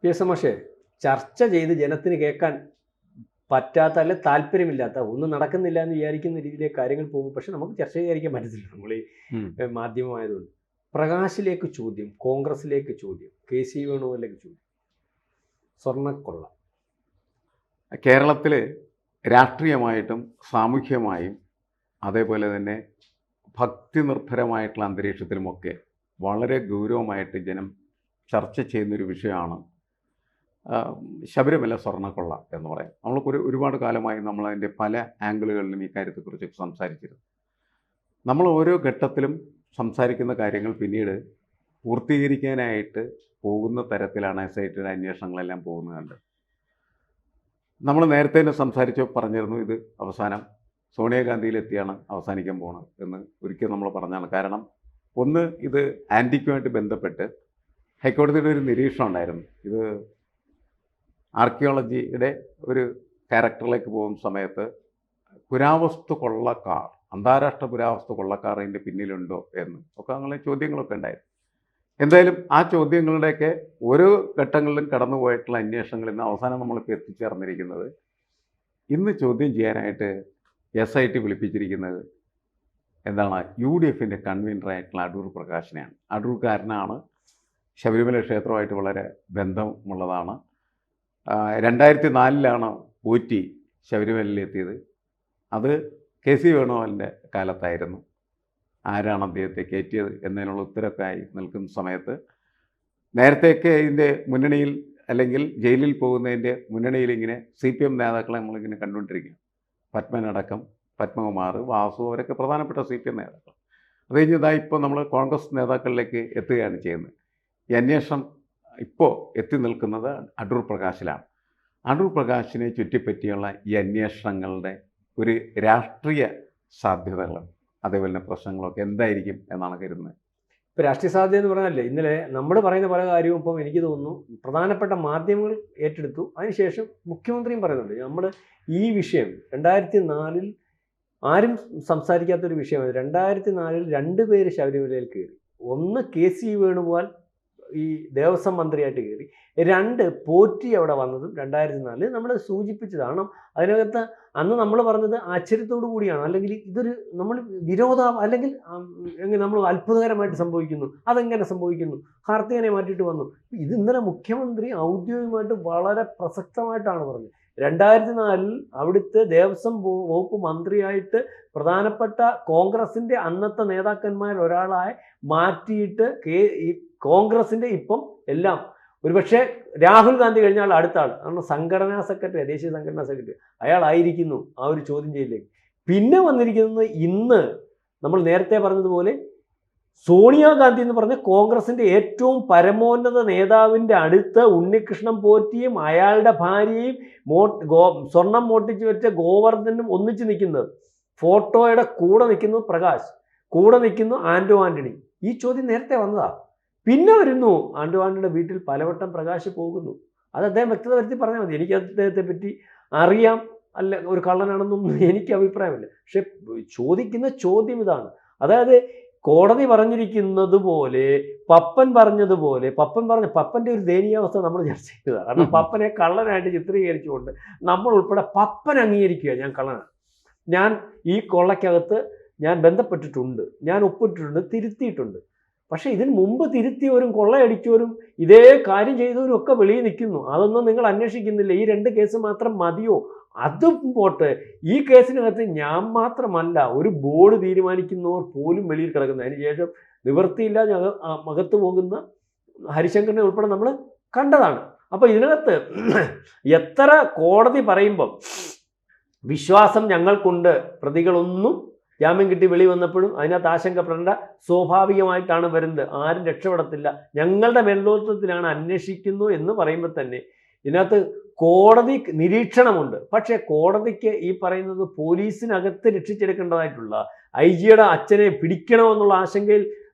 S മാഷേ, ചർച്ച ചെയ്ത് ജനത്തിന് കേൾക്കാൻ പറ്റാത്ത അല്ലെ താല്പര്യമില്ലാത്ത ഒന്നും നടക്കുന്നില്ല എന്ന് വിചാരിക്കുന്ന രീതിയിലേക്ക് കാര്യങ്ങൾ പോകും. പക്ഷെ നമുക്ക് ചർച്ച ചെയ്യാതിരിക്കാൻ പറ്റത്തില്ല, നമ്മൾ ഈ മാധ്യമമായതുകൊണ്ട്. പ്രകാശിലേക്ക് ചോദ്യം, കോൺഗ്രസിലേക്ക് ചോദ്യം, KC വേണുഗോപാലിലേക്ക് ചോദ്യം. സ്വർണ്ണക്കൊള്ള കേരളത്തിൽ രാഷ്ട്രീയമായിട്ടും സാമൂഹ്യമായും അതേപോലെ തന്നെ ഭക്തി നിർഭരമായിട്ടുള്ള അന്തരീക്ഷത്തിലുമൊക്കെ വളരെ ഗൗരവമായിട്ട് ജനം ചർച്ച ചെയ്യുന്നൊരു വിഷയമാണ് ശബരിമല സ്വർണ്ണക്കൊള്ള എന്ന് പറയാം. നമ്മൾക്ക് ഒരുപാട് കാലമായി നമ്മളതിൻ്റെ പല ആംഗിളുകളിലും ഈ കാര്യത്തെക്കുറിച്ച് സംസാരിച്ചിരുന്നു. നമ്മൾ ഓരോ ഘട്ടത്തിലും സംസാരിക്കുന്ന കാര്യങ്ങൾ പിന്നീട് പൂർത്തീകരിക്കാനായിട്ട് പോകുന്ന തരത്തിലാണ് SITയുടെ അന്വേഷണങ്ങളെല്ലാം പോകുന്നത്. നമ്മൾ നേരത്തെ തന്നെ പറഞ്ഞിരുന്നു, ഇത് അവസാനം സോണിയാഗാന്ധിയിലെത്തിയാണ് അവസാനിക്കാൻ പോകുന്നത് എന്ന് ഒരിക്കൽ നമ്മൾ പറഞ്ഞാണ്. കാരണം ഒന്ന്, ഇത് ആൻറ്റിക്കുമായിട്ട് ബന്ധപ്പെട്ട് ഹൈക്കോടതിയുടെ ഒരു നിരീക്ഷണം ഉണ്ടായിരുന്നു. ഇത് ആർക്കിയോളജിയുടെ ഒരു ക്യാരക്ടറിലേക്ക് പോകുന്ന സമയത്ത് പുരാവസ്തു കൊള്ളക്കാർ, അന്താരാഷ്ട്ര പുരാവസ്തു കൊള്ളക്കാർ അതിൻ്റെ പിന്നിലുണ്ടോ എന്ന് ഒക്കെ അങ്ങനെ ചോദ്യങ്ങളൊക്കെ ഉണ്ടായിരുന്നു. എന്തായാലും ആ ചോദ്യങ്ങളുടെയൊക്കെ ഓരോ ഘട്ടങ്ങളിലും കടന്നുപോയിട്ടുള്ള അന്വേഷണങ്ങളിൽ നിന്ന് അവസാനം നമ്മളിപ്പോൾ എത്തിച്ചേർന്നിരിക്കുന്നത്, ഇന്ന് ചോദ്യം ചെയ്യാനായിട്ട് SIT വിളിപ്പിച്ചിരിക്കുന്നത് എന്താണ്, UDFൻ്റെ കൺവീനറായിട്ടുള്ള അടൂർ പ്രകാശിനെയാണ്. അടൂർക്കാരനാണ്, ശബരിമല ക്ഷേത്രമായിട്ട് വളരെ ബന്ധമുള്ളതാണ്. 2004 പോറ്റി ശബരിമലയിലെത്തിയത്. അത് KC വേണുഗോപാലിൻ്റെ കാലത്തായിരുന്നു. ആരാണ് അദ്ദേഹത്തെ കയറ്റിയത് എന്നതിനുള്ള ഉത്തരമൊക്കെ ആയി നിൽക്കുന്ന സമയത്ത്, നേരത്തെയൊക്കെ ഇതിൻ്റെ മുന്നണിയിൽ അല്ലെങ്കിൽ ജയിലിൽ പോകുന്നതിൻ്റെ മുന്നണിയിൽ ഇങ്ങനെ CPM നേതാക്കളെ നമ്മളിങ്ങനെ കണ്ടുകൊണ്ടിരിക്കുക. പത്മനടക്കം, പത്മകുമാർ, വാസു, അവരൊക്കെ പ്രധാനപ്പെട്ട CPM നേതാക്കൾ. അത് കഴിഞ്ഞതായി ഇപ്പോൾ നമ്മൾ കോൺഗ്രസ് നേതാക്കളിലേക്ക് എത്തുകയാണ് ചെയ്യുന്നത്. ഈ അന്വേഷണം ഇപ്പോൾ എത്തി നിൽക്കുന്നത് അടൂർ പ്രകാശിലാണ്. അടൂർ പ്രകാശിനെ ചുറ്റിപ്പറ്റിയുള്ള ഈ അന്വേഷണങ്ങളുടെ ഒരു രാഷ്ട്രീയ സാധ്യതകളും അതേപോലെ തന്നെ പ്രശ്നങ്ങളൊക്കെ എന്തായിരിക്കും എന്നാണ് കരുതുന്നത്. ഇപ്പോൾ രാഷ്ട്രീയ സാധ്യത എന്ന് പറഞ്ഞാലേ, ഇന്നലെ നമ്മൾ പറയുന്ന പല കാര്യവും ഇപ്പം എനിക്ക് തോന്നുന്നു പ്രധാനപ്പെട്ട മാധ്യമങ്ങൾ ഏറ്റെടുത്തു. അതിനുശേഷം മുഖ്യമന്ത്രിയും പറയുന്നുണ്ട്. നമ്മൾ ഈ വിഷയം 2004 ആരും സംസാരിക്കാത്തൊരു വിഷയമാണ്. 2004 2 പേര് ശബരിമലയിൽ കയറി. ഒന്ന് KC വേണുഗോപാൽ ഈ ദേവസ്വം മന്ത്രിയായിട്ട് കയറി. 2 പോറ്റി അവിടെ വന്നതും 2004 നമ്മൾ സൂചിപ്പിച്ചതാണ്. അതിനകത്ത് അന്ന് നമ്മൾ പറഞ്ഞത് ആശ്ചര്യത്തോടു കൂടിയാണ്, അല്ലെങ്കിൽ ഇതൊരു നമ്മൾ അല്ലെങ്കിൽ എങ്ങനെ നമ്മൾ അത്ഭുതകരമായിട്ട് സംഭവിക്കുന്നു, അതെങ്ങനെ സംഭവിക്കുന്നു, കാർത്തികനെ മാറ്റിയിട്ട് വന്നു. ഇത് ഇന്നലെ മുഖ്യമന്ത്രി ഔദ്യോഗികമായിട്ട് വളരെ പ്രസക്തമായിട്ടാണ് പറഞ്ഞത്. 2004 അവിടുത്തെ ദേവസ്വം വകുപ്പ് മന്ത്രിയായിട്ട് പ്രധാനപ്പെട്ട കോൺഗ്രസിൻ്റെ അന്നത്തെ നേതാക്കന്മാർ ഒരാളായി മാറ്റിയിട്ട് ഈ കോൺഗ്രസിൻ്റെ ഇപ്പം എല്ലാം ഒരുപക്ഷെ രാഹുൽ ഗാന്ധി കഴിഞ്ഞാൽ അടുത്ത ആൾ, കാരണം സംഘടനാ സെക്രട്ടറി, ദേശീയ സംഘടനാ സെക്രട്ടറി അയാളായിരിക്കുന്നു ആ ഒരു ചോദ്യം ചെയ്യലേക്ക്. പിന്നെ വന്നിരിക്കുന്നത് ഇന്ന് നമ്മൾ നേരത്തെ പറഞ്ഞതുപോലെ സോണിയാഗാന്ധി എന്ന് പറഞ്ഞ കോൺഗ്രസിൻ്റെ ഏറ്റവും പരമോന്നത നേതാവിൻ്റെ അടുത്ത് ഉണ്ണികൃഷ്ണൻ പോറ്റിയും അയാളുടെ ഭാര്യയും സ്വർണം മോട്ടിച്ച് വെച്ച ഗോവർദ്ധനും ഒന്നിച്ച് നിൽക്കുന്നത്. ഫോട്ടോയുടെ കൂടെ നിൽക്കുന്നു പ്രകാശ്, കൂടെ നിൽക്കുന്നു ആൻ്റോ ആൻ്റണി. ഈ ചോദ്യം നേരത്തെ വന്നതാണ്. പിന്നെ വരുന്നു ആൻ്റോ ആൻ്റണിയുടെ വീട്ടിൽ പലവട്ടം പ്രകാശ് പോകുന്നു. അത് അദ്ദേഹം വ്യക്തത വരുത്തി പറഞ്ഞാൽ മതി. എനിക്ക് അദ്ദേഹത്തെ പറ്റി അറിയാം, അല്ല ഒരു കള്ളനാണെന്നൊന്നും എനിക്ക് അഭിപ്രായമില്ല. പക്ഷെ ചോദിക്കുന്ന ചോദ്യം ഇതാണ്. അതായത് കോടതി പറഞ്ഞിരിക്കുന്നത് പോലെ, പപ്പൻ പറഞ്ഞതുപോലെ, പപ്പൻ്റെ ഒരു ദയനീയാവസ്ഥ നമ്മൾ ചർച്ച ചെയ്തതാണ്. കാരണം പപ്പനെ കള്ളനായിട്ട് ചിത്രീകരിച്ചുകൊണ്ട് നമ്മൾ ഉൾപ്പെടെ പപ്പൻ അംഗീകരിക്കുക, ഞാൻ കള്ളനാണ്, ഞാൻ ഈ കൊള്ളയ്ക്കകത്ത് ഞാൻ ബന്ധപ്പെട്ടിട്ടുണ്ട്, ഞാൻ ഒപ്പിട്ടിട്ടുണ്ട്, തിരുത്തിയിട്ടുണ്ട്. പക്ഷേ ഇതിന് മുമ്പ് തിരുത്തിയവരും കൊള്ളയടിച്ചവരും ഇതേ കാര്യം ചെയ്തവരും ഒക്കെ വെളിയിൽ നിൽക്കുന്നു. അതൊന്നും നിങ്ങൾ അന്വേഷിക്കുന്നില്ല. ഈ 2 കേസ് മാത്രം മതിയോ? അതും പോട്ടെ, ഈ കേസിനകത്ത് ഞാൻ മാത്രമല്ല, ഒരു ബോർഡ് തീരുമാനിക്കുന്നവർ പോലും വെളിയിൽ കിടക്കുന്നത്. അതിനുശേഷം നിവൃത്തിയില്ലാതെ അകത്ത് പോകുന്ന ഹരിശങ്കറിനെ ഉൾപ്പെടെ നമ്മൾ കണ്ടതാണ്. അപ്പോൾ ഇതിനകത്ത് എത്ര കോടതി പറയുമ്പം വിശ്വാസം ഞങ്ങൾക്കുണ്ട്, പ്രതികളൊന്നും ജാമ്യം കിട്ടി വെളി വന്നപ്പോഴും അതിനകത്ത് ആശങ്കപ്പെടേണ്ട, സ്വാഭാവികമായിട്ടാണ് വരുന്നത്, ആരും രക്ഷപ്പെടത്തില്ല, ഞങ്ങളുടെ മേൽനോട്ടത്തിലാണ് അന്വേഷിക്കുന്നു എന്ന് പറയുമ്പോൾ തന്നെ ഇതിനകത്ത് കോടതി നിരീക്ഷണമുണ്ട്. പക്ഷേ കോടതിക്ക് ഈ പറയുന്നത് പോലീസിനകത്ത് രക്ഷിച്ചെടുക്കേണ്ടതായിട്ടുള്ള IGയുടെ അച്ഛനെ പിടിക്കണമെന്നുള്ള ആശങ്കയിൽ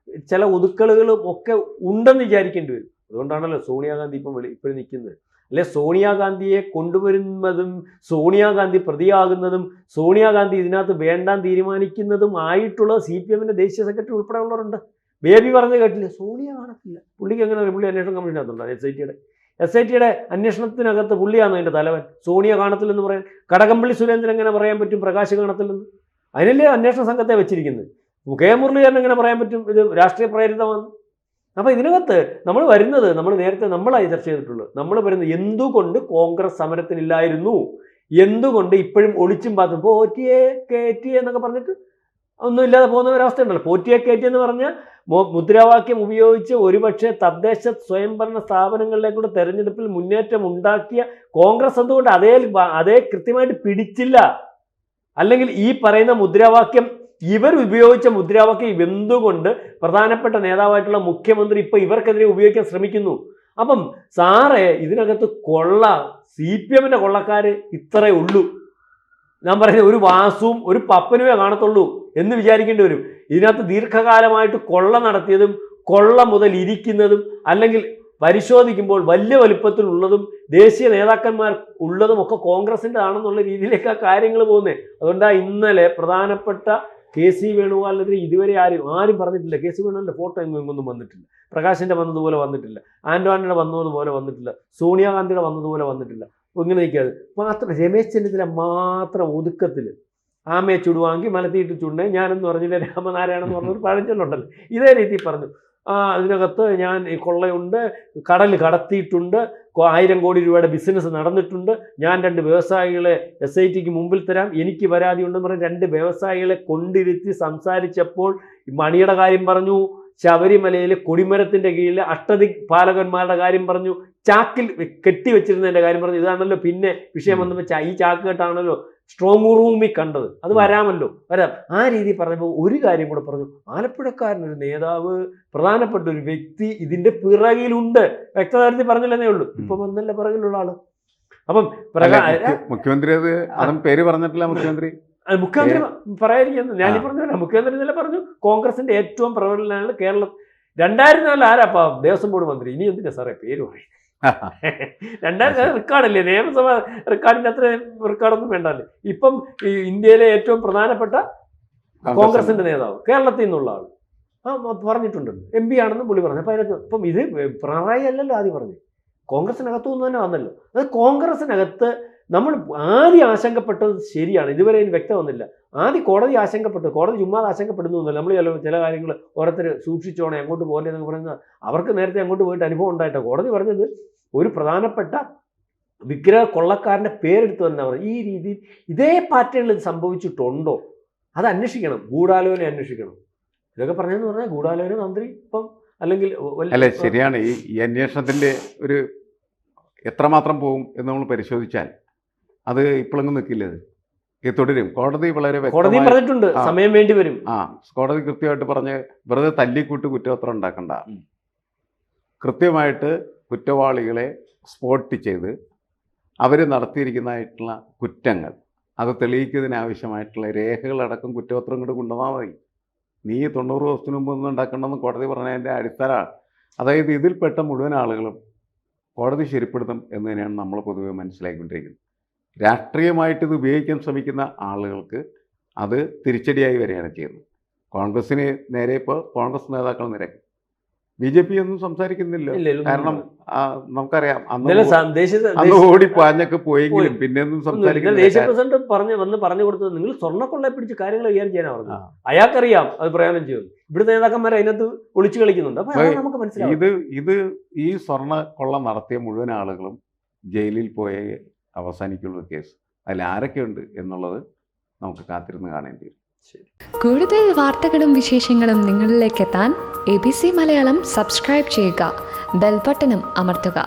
ചില ഒതുക്കലുകളും ഒക്കെ ഉണ്ടെന്ന് വിചാരിക്കേണ്ടി വരും. അതുകൊണ്ടാണല്ലോ സോണിയാഗാന്ധി ഇപ്പോഴും നിൽക്കുന്നത്. അല്ലെ, സോണിയാഗാന്ധിയെ കൊണ്ടുവരുന്നതും സോണിയാഗാന്ധി പ്രതിയാകുന്നതും സോണിയാഗാന്ധി ഇതിനകത്ത് വേണ്ടാൻ തീരുമാനിക്കുന്നതും ആയിട്ടുള്ള CPMൻ്റെ ദേശീയ സെക്രട്ടറി ഉൾപ്പെടെ ഉള്ളവരുണ്ട്. ബേബി പറഞ്ഞ് കേട്ടില്ല, സോണിയ കാണത്തില്ല. പുള്ളിക്ക് എങ്ങനെ പുള്ളി അന്വേഷണ കമ്മീഷനകത്തുണ്ടോ SITയുടെ? SITയുടെ അന്വേഷണത്തിനകത്ത് പുള്ളിയാണോ അതിൻ്റെ തലവൻ? സോണിയ കാണത്തില്ലെന്ന് പറയാൻ കടകംപള്ളി സുരേന്ദ്രൻ എങ്ങനെ പറയാൻ പറ്റും പ്രകാശ് കാണത്തില്ലെന്ന്? അതിനല്ലേ അന്വേഷണ സംഘത്തെ വെച്ചിരിക്കുന്നത്. കെ മുരളീധരൻ എങ്ങനെ പറയാൻ പറ്റും ഇത് രാഷ്ട്രീയ പ്രേരിതമാണ്? അപ്പോൾ ഇതിനകത്ത് നമ്മൾ വരുന്നത്, നമ്മൾ നേരത്തെ നമ്മളായി ചർച്ച ചെയ്തിട്ടുള്ളത്, നമ്മൾ വരുന്നത് എന്തുകൊണ്ട് കോൺഗ്രസ് സമരത്തിനില്ലായിരുന്നു, എന്തുകൊണ്ട് ഇപ്പോഴും ഒളിച്ചും പാത്തും പോറ്റിയെ കയറ്റി എന്നൊക്കെ പറഞ്ഞിട്ട് ഒന്നുമില്ലാതെ പോകുന്ന ഒരവസ്ഥ ഉണ്ടല്ലോ. പോറ്റിയെ കയറ്റി എന്ന് പറഞ്ഞാൽ മുദ്രാവാക്യം ഉപയോഗിച്ച് ഒരുപക്ഷെ തദ്ദേശ സ്വയംഭരണ സ്ഥാപനങ്ങളിലേക്കൂടെ തെരഞ്ഞെടുപ്പിൽ മുന്നേറ്റം ഉണ്ടാക്കിയ കോൺഗ്രസ് എന്തുകൊണ്ട് അതേ കൃത്യമായിട്ട് പിടിച്ചില്ല? അല്ലെങ്കിൽ ഈ പറയുന്ന മുദ്രാവാക്യം, ഇവർ ഉപയോഗിച്ച മുദ്രാവാക്യം എന്തുകൊണ്ട് പ്രധാനപ്പെട്ട നേതാവായിട്ടുള്ള മുഖ്യമന്ത്രി ഇപ്പൊ ഇവർക്കെതിരെ ഉപയോഗിക്കാൻ ശ്രമിക്കുന്നു? അപ്പം സാറേ, ഇതിനകത്ത് കൊള്ള CPMന്റെ കൊള്ളക്കാര് ഇത്രേ ഉള്ളൂ. ഞാൻ പറയുന്നത് ഒരു വാസുവും ഒരു പപ്പനുമേ കാണത്തുള്ളൂ എന്ന് വിചാരിക്കേണ്ടി വരും. ഇതിനകത്ത് ദീർഘകാലമായിട്ട് കൊള്ള നടത്തിയതും കൊള്ള മുതൽ ഇരിക്കുന്നതും അല്ലെങ്കിൽ പരിശോധിക്കുമ്പോൾ വലിയ വലുപ്പത്തിലുള്ളതും ദേശീയ നേതാക്കന്മാർ ഉള്ളതും ഒക്കെ കോൺഗ്രസിൻ്റെ ആണെന്നുള്ള രീതിയിലേക്ക് ആ കാര്യങ്ങൾ പോകുന്നത്. അതുകൊണ്ടാണ് ഇന്നലെ പ്രധാനപ്പെട്ട KC വേണുഗോപാലിനെതിരെ ഇതുവരെ ആരും പറഞ്ഞിട്ടില്ല. KC വേണുഗോപാലിൻ്റെ ഫോട്ടോ എങ്ങൊന്നും വന്നിട്ടില്ല, പ്രകാശിൻ്റെ വന്നതുപോലെ വന്നിട്ടില്ല, ആൻ്റോണിയുടെ വന്നതുപോലെ വന്നിട്ടില്ല, സോണിയാഗാന്ധിയുടെ വന്നതുപോലെ വന്നിട്ടില്ല. ഇങ്ങനെ നിൽക്കാതെ മാത്രം രമേശ് ചെന്നിത്തല മാത്രം ഒതുക്കത്തിൽ ആമയെ ചുടുവാങ്കി മലത്തിയിട്ട് ചുണ്ടേ ഞാനെന്ന് പറഞ്ഞില്ല രാമനാരായണെന്ന് പറഞ്ഞൊരു പഴഞ്ചൊല്ലുണ്ടല്ലോ, ഇതേ രീതിയിൽ പറഞ്ഞു. അതിനകത്ത് ഞാൻ കൊള്ളയുണ്ട്, കടൽ കടത്തിയിട്ടുണ്ട്, 1000 കോടി രൂപയുടെ ബിസിനസ് നടന്നിട്ടുണ്ട്, ഞാൻ 2 വ്യവസായികളെ SITക്ക് മുമ്പിൽ തരാം, എനിക്ക് പരാതി ഉണ്ടെന്ന് പറഞ്ഞ് 2 വ്യവസായികളെ കൊണ്ടിരുത്തി സംസാരിച്ചപ്പോൾ മണിയുടെ കാര്യം പറഞ്ഞു, ശബരിമലയിൽ കൊടിമരത്തിൻ്റെ കീഴിൽ അഷ്ടദിക്പാലകന്മാരുടെ കാര്യം പറഞ്ഞു, ചാക്കിൽ കെട്ടിവെച്ചിരുന്നതിൻ്റെ കാര്യം പറഞ്ഞു. ഇതാണല്ലോ പിന്നെ വിഷയം വന്നപ്പോൾ ഈ ചാക്ക് കെട്ടാണല്ലോ സ്ട്രോങ് റൂമിൽ കണ്ടത്. അത് വരാമല്ലോ, വരാം. ആ രീതിയിൽ പറഞ്ഞപ്പോൾ ഒരു കാര്യം കൂടെ പറഞ്ഞു, ആലപ്പുഴക്കാരനൊരു നേതാവ്, പ്രധാനപ്പെട്ട ഒരു വ്യക്തി ഇതിൻ്റെ പിറകിലുണ്ട്. വ്യക്തതരത്തിൽ പറഞ്ഞില്ലെന്നേ ഉള്ളൂ. ഇപ്പം വന്നല്ല പിറകിലുള്ള ആള്. അപ്പം മുഖ്യമന്ത്രി അതും പേര് പറഞ്ഞിട്ടില്ല. മുഖ്യമന്ത്രി പറയാതിരിക്കുന്നു. ഞാനീ പറഞ്ഞ മുഖ്യമന്ത്രി ഇന്നലെ പറഞ്ഞു കോൺഗ്രസിന്റെ ഏറ്റവും പ്രബലനാണ് കേരളം. 2004 ആരാപ്പാ ദേവസ്വം ബോർഡ് മന്ത്രി? ഇനി എന്തിനാ സാറേ പേര് പറയും? 2004 റെക്കോർഡല്ലേ, നിയമസഭ റെക്കോർഡിന്റെ അത്ര റെക്കോർഡൊന്നും വേണ്ടല്ലേ. ഇപ്പം ഈ ഇന്ത്യയിലെ ഏറ്റവും പ്രധാനപ്പെട്ട കോൺഗ്രസിന്റെ നേതാവ് കേരളത്തിൽ നിന്നുള്ള ആൾ പറഞ്ഞിട്ടുണ്ടല്ലോ, MP ആണെന്നും പുള്ളി പറഞ്ഞു. അപ്പം അതിനകത്ത് ഇപ്പം ഇത് പിണറായി അല്ലല്ലോ ആദ്യം പറഞ്ഞു, കോൺഗ്രസിനകത്തു നിന്ന് തന്നെ വന്നല്ലോ. അത് കോൺഗ്രസിനകത്ത് നമ്മൾ ആദ്യം ആശങ്കപ്പെട്ടത് ശരിയാണ്, ഇതുവരെ അതിന് വ്യക്തം വന്നില്ല. ആദ്യം കോടതി ആശങ്കപ്പെട്ടു, കോടതി ചുമ്മാതെ ആശങ്കപ്പെടുന്നൊന്നുമില്ല. നമ്മൾ ചില കാര്യങ്ങൾ ഓരോരുത്തർ സൂക്ഷിച്ചോണേ അങ്ങോട്ട് പോകണ്ടേ എന്നൊക്കെ പറയുന്നത് അവർക്ക് നേരത്തെ അങ്ങോട്ട് പോയിട്ട് അനുഭവം ഉണ്ടായിട്ടോ. കോടതി പറഞ്ഞത് ഒരു പ്രധാനപ്പെട്ട വിഗ്രഹ കൊള്ളക്കാരൻ്റെ പേരെടുത്ത് തന്നെ പറഞ്ഞു. ഈ രീതിയിൽ ഇതേ പാറ്റേണിൽ ഇത് സംഭവിച്ചിട്ടുണ്ടോ അത് അന്വേഷിക്കണം, ഗൂഢാലോചന അന്വേഷിക്കണം. ഇതൊക്കെ പറഞ്ഞതെന്ന് പറഞ്ഞാൽ ഗൂഢാലോചന മന്ത്രി ഇപ്പം അല്ലെങ്കിൽ അല്ലേ? ശരിയാണ്. ഈ അന്വേഷണത്തിൻ്റെ ഒരു എത്രമാത്രം പോകും എന്ന് നമ്മൾ പരിശോധിച്ചാൽ അത് ഇപ്പോഴെങ്ങും നിൽക്കില്ല. ഇത് തുടരും. കോടതി വളരെ കോടതി പറഞ്ഞിട്ടുണ്ട് സമയം വേണ്ടി വരും. കോടതി കൃത്യമായിട്ട് പറഞ്ഞ് വെറുതെ തല്ലിക്കൂട്ട് കുറ്റപത്രം ഉണ്ടാക്കണ്ട, കൃത്യമായിട്ട് കുറ്റവാളികളെ സ്പോട്ട് ചെയ്ത് അവർ നടത്തിയിരിക്കുന്നതായിട്ടുള്ള കുറ്റങ്ങൾ അത് തെളിയിക്കുന്നതിനാവശ്യമായിട്ടുള്ള രേഖകളടക്കം കുറ്റപത്രം കൊണ്ട് കൊണ്ടുവന്നാൽ മതി. നീ 90 ദിവസത്തിന് മുമ്പ് ഒന്നും ഉണ്ടാക്കണമെന്ന് കോടതി പറഞ്ഞതിൻ്റെ അടിസ്ഥാനമാണ്. അതായത് ഇതിൽപ്പെട്ട മുഴുവൻ ആളുകളും കോടതി ശരിപ്പെടുത്തും എന്ന് തന്നെയാണ് നമ്മൾ പൊതുവെ മനസ്സിലാക്കിക്കൊണ്ടിരിക്കുന്നത്. രാഷ്ട്രീയമായിട്ട് ഇത് ഉപയോഗിക്കാൻ ശ്രമിക്കുന്ന ആളുകൾക്ക് അത് തിരിച്ചടിയായി വരികയാണ് ചെയ്യുന്നത്. കോൺഗ്രസ്സിന് നേരെ ഇപ്പോൾ കോൺഗ്രസ് നേതാക്കൾ നിരക്കും, BJP ഒന്നും സംസാരിക്കുന്നില്ല. കാരണം നമുക്കറിയാം അന്ന് ഓടി പാഞ്ഞൊക്കെ പോയെങ്കിലും പിന്നെ ഒന്നും സംസാരിക്കുന്നില്ല. ദേശീയ പ്രസിഡന്റ് പറഞ്ഞു കൊടുത്തത് നിങ്ങൾ സ്വർണ്ണക്കൊള്ളയെ പിടിച്ച് കാര്യങ്ങൾ കൈകാര്യം ചെയ്യാനാണ് പറഞ്ഞത്. അയാൾക്കറിയാം അത് പ്രയോജനം ചെയ്യുന്നു. ഇവിടുത്തെ നേതാക്കന്മാർ അതിനകത്ത് ഒളിച്ചു കളിക്കുന്നുണ്ട്. അപ്പൊ നമുക്ക് മനസ്സിലാവും ഇത് ഈ സ്വർണ്ണ കൊള്ള നടത്തിയ മുഴുവൻ ആളുകളും ജയിലിൽ പോയേ അവസാനിക്കുള്ള കേസ്. അതിൽ ആരൊക്കെയുണ്ട് എന്നുള്ളത് നമുക്ക് കാത്തിരുന്ന് കാണേണ്ടി വരും. കൂടുതൽ വാർത്തകളും വിശേഷങ്ങളും നിങ്ങളിലേക്ക് എത്താൻ ABC മലയാളം സബ്സ്ക്രൈബ് ചെയ്യുക, ബെൽ ബട്ടണും അമർത്തുക.